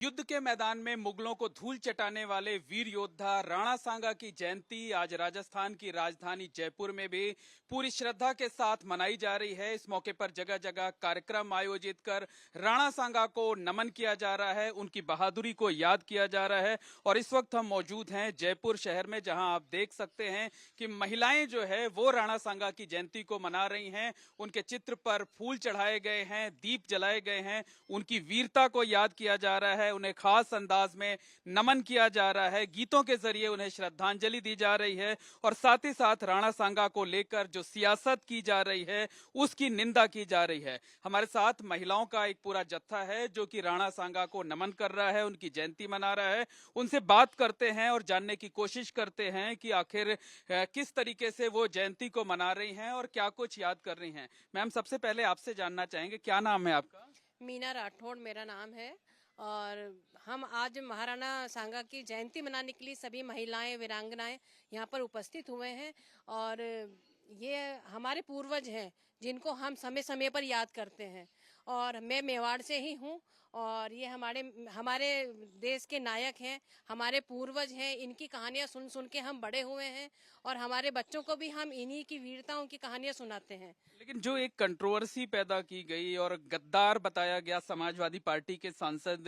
युद्ध के मैदान में मुगलों को धूल चटाने वाले वीर योद्धा राणा सांगा की जयंती आज राजस्थान की राजधानी जयपुर में भी पूरी श्रद्धा के साथ मनाई जा रही है। इस मौके पर जगह जगह कार्यक्रम आयोजित कर राणा सांगा को नमन किया जा रहा है, उनकी बहादुरी को याद किया जा रहा है। और इस वक्त हम मौजूद हैं जयपुर शहर में, जहां आप देख सकते हैं कि महिलाएं जो है वो राणा सांगा की जयंती को मना रही हैं। उनके चित्र पर फूल चढ़ाए गए हैं, दीप जलाए गए हैं, उनकी वीरता को याद किया जा रहा है, उन्हें खास अंदाज में नमन किया जा रहा है, गीतों के जरिए उन्हें श्रद्धांजलि दी जा रही है। और साथ ही साथ राणा सांगा को लेकर जो सियासत की जा रही है उसकी निंदा की जा रही है। हमारे साथ महिलाओं का एक पूरा जत्था है जो कि राणा सांगा को नमन कर रहा है, उनकी जयंती मना रहा है। उनसे बात करते हैं और जानने की कोशिश करते हैं कि आखिर किस तरीके से वो जयंती को मना रही हैं और क्या कुछ याद कर रही हैं। मैम, सबसे पहले आपसे जानना चाहेंगे, क्या नाम है आपका? मीना राठौड़ मेरा नाम है। और हम आज महाराणा सांगा की जयंती मनाने के लिए सभी महिलाएं वीरांगनाएं यहाँ पर उपस्थित हुए हैं। और ये हमारे पूर्वज हैं जिनको हम समय समय पर याद करते हैं। और मैं मेवाड़ से ही हूँ और ये हमारे हमारे देश के नायक हैं, हमारे पूर्वज हैं। इनकी कहानियाँ सुन सुन के हम बड़े हुए हैं और हमारे बच्चों को भी हम इन्हीं की वीरताओं की कहानियाँ सुनाते हैं। लेकिन जो एक कंट्रोवर्सी पैदा की गई और गद्दार बताया गया समाजवादी पार्टी के सांसद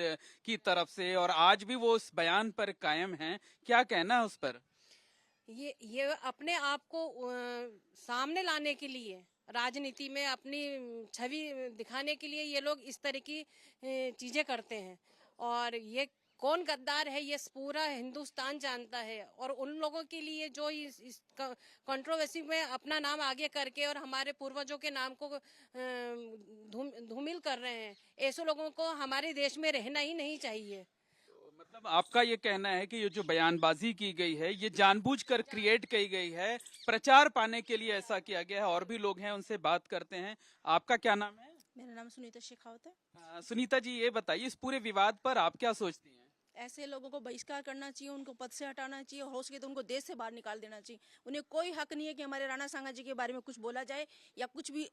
की तरफ से, और आज भी वो उस बयान पर कायम हैं, क्या कहना है उस पर? ये अपने आप को सामने लाने के लिए, राजनीति में अपनी छवि दिखाने के लिए ये लोग इस तरह की चीजें करते हैं। और ये कौन गद्दार है ये पूरा हिंदुस्तान जानता है। और उन लोगों के लिए जो इस कंट्रोवर्सी में अपना नाम आगे करके और हमारे पूर्वजों के नाम को धूमिल कर रहे हैं, ऐसे लोगों को हमारे देश में रहना ही नहीं चाहिए। मतलब आपका ये कहना है कि ये जो बयानबाजी की गई है ये जानबूझकर क्रिएट की गई है, प्रचार पाने के लिए ऐसा किया गया है। और भी लोग हैं, उनसे बात करते हैं। आपका क्या नाम है? मेरा नाम सुनीता शेखावत है। सुनीता जी, ये बताइए, इस पूरे विवाद पर आप क्या सोचती हैं? ऐसे लोगों को बहिष्कार करना चाहिए, उनको पद से हटाना चाहिए और हो सके तो उनको देश से बाहर निकाल देना चाहिए। उन्हें कोई हक नहीं है कि हमारे राणा सांगा जी के बारे में कुछ बोला जाए या कुछ भी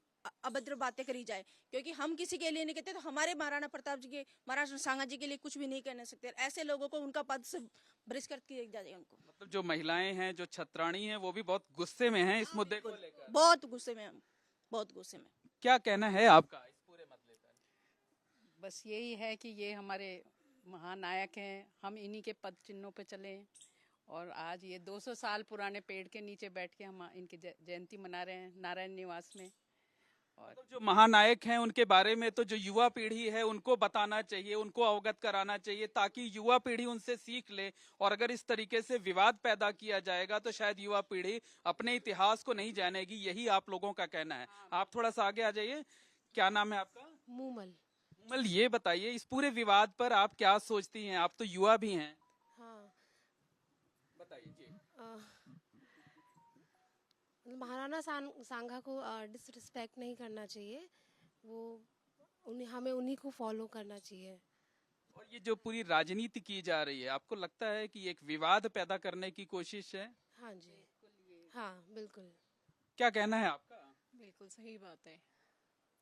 अभद्र बातें करी जाए, क्योंकि हम किसी के लिए नहीं कहते तो हमारे महाराणा प्रताप जी के, महाराणा सांगा जी के लिए कुछ भी नहीं कहने सकते। ऐसे लोगों को उनका पद से बहिष्कृत किया जाए उनको। मतलब जो महिलाएं हैं, जो छत्राणी हैं, वो भी बहुत गुस्से में हैं इस मुद्दे को लेकर। बहुत गुस्से में हम, बहुत गुस्से में। क्या कहना है आपका इस पूरे मसले पर? बस यही है कि ये हमारे महानायक हैं, हम इन्हीं के पद चिन्हों पे चलें। और आज ये 200 साल पुराने पेड़ के नीचे बैठ के हम इनकी जयंती मना रहे हैं नारायण निवास में। और तो जो महानायक हैं उनके बारे में तो जो युवा पीढ़ी है उनको बताना चाहिए, उनको अवगत कराना चाहिए, ताकि युवा पीढ़ी उनसे सीख ले। और अगर इस तरीके से विवाद पैदा किया जाएगा तो शायद युवा पीढ़ी अपने इतिहास को नहीं जानेगी, यही आप लोगों का कहना है। आप थोड़ा सा आगे आ जाइए। क्या नाम है आपका? मूमल। कमल, ये बताइए, इस पूरे विवाद पर आप क्या सोचती हैं? आप तो युवा भी हैं। हाँ। बताइए जी। महाराणा सांगा को डिसरिस्पेक्ट नहीं करना चाहिए। वो हमें उन्हीं को फॉलो करना चाहिए। और ये जो पूरी राजनीति की जा रही है, आपको लगता है कि एक विवाद पैदा करने की कोशिश है? हाँ जी, हाँ बिल्कुल। क्या कहना है आपका? बिल्कुल सही बात है।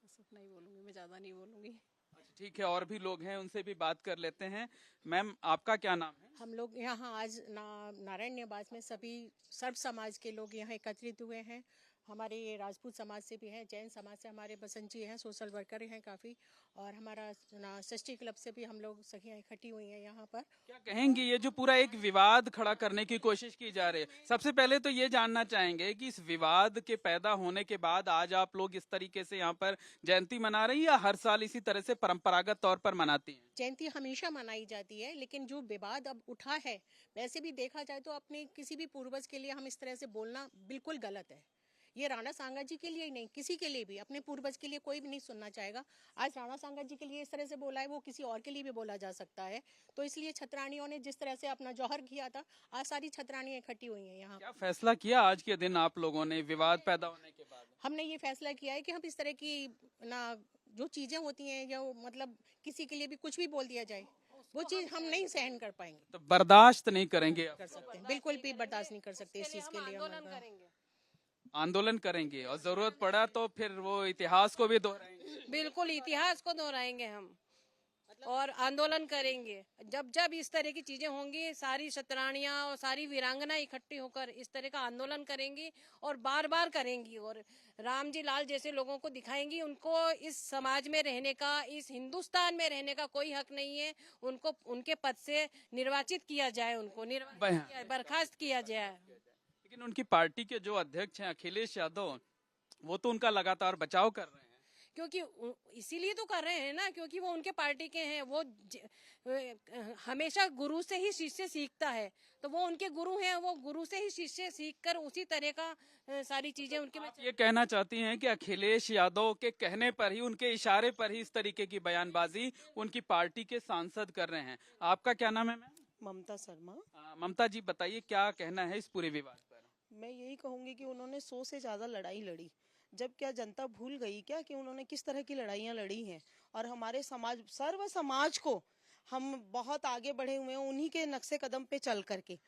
बस उतना ही बोलूंगी, मैं ज्यादा नहीं बोलूंगी। अच्छा, ठीक है, और भी लोग हैं, उनसे भी बात कर लेते हैं। मैम, आपका क्या नाम है? हम लोग यहाँ आज नारायण निवास में सभी सर्व समाज के लोग यहाँ एकत्रित हुए हैं। हमारे ये राजपूत समाज से भी हैं, जैन समाज से हमारे बसंत जी हैं, सोशल वर्कर हैं काफ़ी। और हमारा सृष्टि क्लब से भी हम लोग सखियाँ इकट्ठी हुई हैं यहाँ पर। क्या कहेंगे, ये जो पूरा एक विवाद खड़ा करने की कोशिश की जा रही है, सबसे पहले तो ये जानना चाहेंगे कि इस विवाद के पैदा होने के बाद आज आप लोग इस तरीके से यहाँ पर जयंती मना रही हैं या हर साल इसी तरह से परंपरागत तौर पर मनाती हैं? जयंती हमेशा मनाई जाती है, लेकिन जो विवाद अब उठा है, वैसे भी देखा जाए तो अपने किसी भी पूर्वज के लिए हम इस तरह से बोलना बिल्कुल गलत है। ये राणा सांगा जी के लिए ही नहीं, किसी के लिए भी, अपने पूर्वज के लिए कोई भी नहीं सुनना चाहेगा। आज राणा सांगा जी के लिए इस तरह से बोला है, वो किसी और के लिए भी बोला जा सकता है। तो इसलिए छत्राणियों ने जिस तरह से अपना जौहर किया था, आज सारी छत्राणियां इकट्ठी हुई हैं यहाँ। क्या फैसला किया आज के दिन आप लोगों ने विवाद पैदा होने के बाद? हमने ये फैसला किया है कि हम इस तरह की ना जो चीजें होती हैं, या मतलब किसी के लिए भी कुछ भी बोल दिया जाए, वो चीज हम नहीं सहन कर पाएंगे, तो बर्दाश्त नहीं करेंगे आप? कर सकते हैं, बिल्कुल भी बर्दाश्त नहीं कर सकते इस चीज के लिए। आंदोलन करेंगे और जरूरत पड़ा तो फिर वो इतिहास को भी दोहराएंगे। बिल्कुल इतिहास को दोहराएंगे हम। और आंदोलन करेंगे। जब जब इस तरह की चीजें होंगी, सारी शतरानियां और सारी वीरांगना इकट्ठी होकर इस तरह का आंदोलन करेंगी और बार बार करेंगी, और राम जी लाल जैसे लोगों को दिखाएंगी उनको इस समाज में रहने का, इस हिंदुस्तान में रहने का कोई हक नहीं है। उनको उनके पद से निर्वाचित किया जाए, उनको बर्खास्त किया जाए। लेकिन उनकी पार्टी के जो अध्यक्ष हैं अखिलेश यादव, वो तो उनका लगातार बचाव कर रहे हैं। क्योंकि इसीलिए तो कर रहे हैं ना, क्योंकि वो उनके पार्टी के हैं। वो हमेशा गुरु से ही शिष्य सीखता है, तो वो उनके गुरु हैं। वो गुरु से ही शिष्य सीखकर उसी तरह का सारी चीजें उनके में। ये कहना चाहती हैं कि अखिलेश यादव के कहने पर ही, उनके इशारे पर ही इस तरीके की बयानबाजी उनकी पार्टी के सांसद कर रहे हैं। आपका क्या नाम है मैम? ममता शर्मा। ममता जी बताइए, क्या कहना है इस पूरे विवाद पर? मैं यही कहूंगी कि उन्होंने 100 से ज्यादा लड़ाई लड़ी। जब क्या जनता भूल गई क्या कि उन्होंने किस तरह की लड़ाइयाँ लड़ी हैं, और हमारे समाज, सर्व समाज को हम बहुत आगे बढ़े हुए हैं उन्हीं के नक्शे कदम पे चल करके।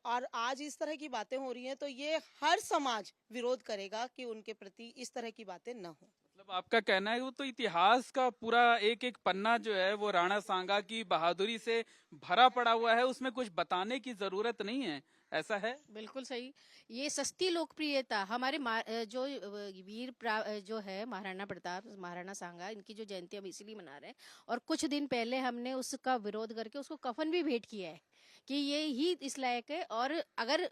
और आज इस तरह की बातें हो रही हैं तो ये हर समाज विरोध करेगा कि उनके प्रति इस तरह की बातें न हो। मतलब आपका कहना है वो तो इतिहास का पूरा एक एक पन्ना जो है वो राणा सांगा की बहादुरी से भरा पड़ा हुआ है, उसमें कुछ बताने की जरूरत नहीं है, ऐसा है? बिल्कुल सही। ये सस्ती लोकप्रियता हमारे जो जो है महाराणा प्रताप, महाराणा सांगा, इनकी जो जयंती हम इसलिए मना रहे हैं, और कुछ दिन पहले हमने उसका विरोध करके उसको कफन भी भेंट किया है कि ये ही इस लायक है। और अगर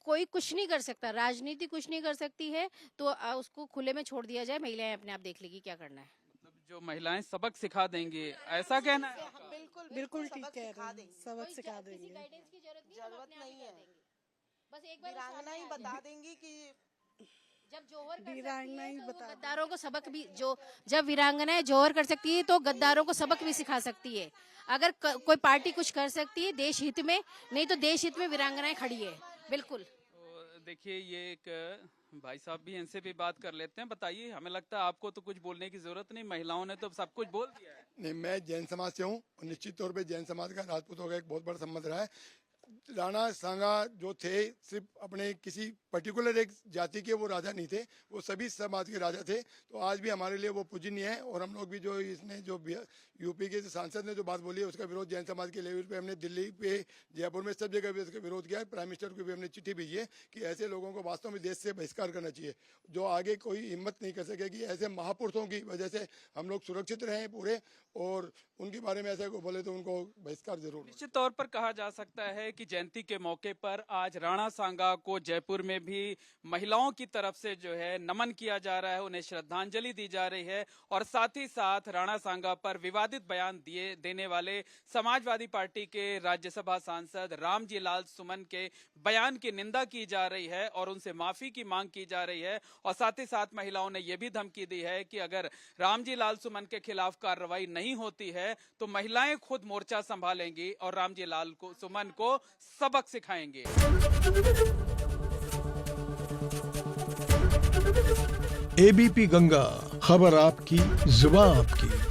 कोई कुछ नहीं कर सकता, राजनीति कुछ नहीं कर सकती है, तो उसको खुले में छोड़ दिया जाए, महिलाएं अपने आप देख लेगी क्या करना है। मतलब जो महिलाएं सबक सिखा देंगे, ऐसा कहना है? बिल्कुल ठीक कह रहे हैं, सबक सिखा देंगे। गाइडेंस की जरूरत नहीं है, बस एक बार वीरांगना ही बता देंगी कि जब जोहर कर वीरांगना ही सकती है, तो बता वो गद्दारों को सबक भी, जो जब वीरांगनाएं जोहर कर सकती है तो गद्दारों को सबक भी सिखा सकती है। अगर कोई पार्टी कुछ कर सकती है देश हित में, नहीं तो देश हित में वीरांगनाएं खड़ी है। बिल्कुल। तो देखिए, ये एक भाई साहब भी, इनसे भी बात कर लेते हैं। बताइए, हमें लगता है आपको तो कुछ बोलने की जरूरत नहीं, महिलाओं ने तो सब कुछ बोल दिया है। नहीं, मैं जैन समाज से हूँ और निश्चित तौर पे जैन समाज का राजपूतों का एक बहुत बड़ा संबंध रहा है। राणा सांगा जो थे, सिर्फ अपने किसी पर्टिकुलर एक जाति के वो राजा नहीं थे, वो सभी समाज के राजा थे। तो आज भी हमारे लिए वो पूजनीय है। और हम लोग भी जो इसने जो यूपी के सांसद ने जो बात बोली है उसका विरोध जैन समाज के लेवल पे हमने दिल्ली पे, जयपुर में, सब जगह भी उसका विरोध किया है। प्राइम मिनिस्टर को भी हमने चिट्ठी भेजी है कि ऐसे लोगों को वास्तव में देश से बहिष्कार करना चाहिए, जो आगे कोई हिम्मत नहीं कर सकेगी। ऐसे महापुरुषों की वजह से हम लोग सुरक्षित रहे पूरे, और उनके बारे में ऐसा को बोले तो उनको बहिष्कार जरूर। निश्चित तौर पर कहा जा सकता है कि जयंती के मौके पर आज राणा सांगा को जयपुर में भी महिलाओं की तरफ से जो है नमन किया जा रहा है, उन्हें श्रद्धांजलि दी जा रही है। और साथ ही साथ राणा सांगा पर विवादित बयान देने वाले समाजवादी पार्टी के राज्यसभा सांसद रामजी लाल सुमन के बयान की निंदा की जा रही है और उनसे माफी की मांग की जा रही है। और साथ ही साथ महिलाओं ने यह भी धमकी दी है कि अगर रामजी लाल सुमन के खिलाफ कार्रवाई नहीं होती है तो महिलाएं खुद मोर्चा संभालेंगी और रामजी लाल सुमन को सबक सिखाएंगे। एबीपी गंगा, खबर आपकी, जुबान आपकी।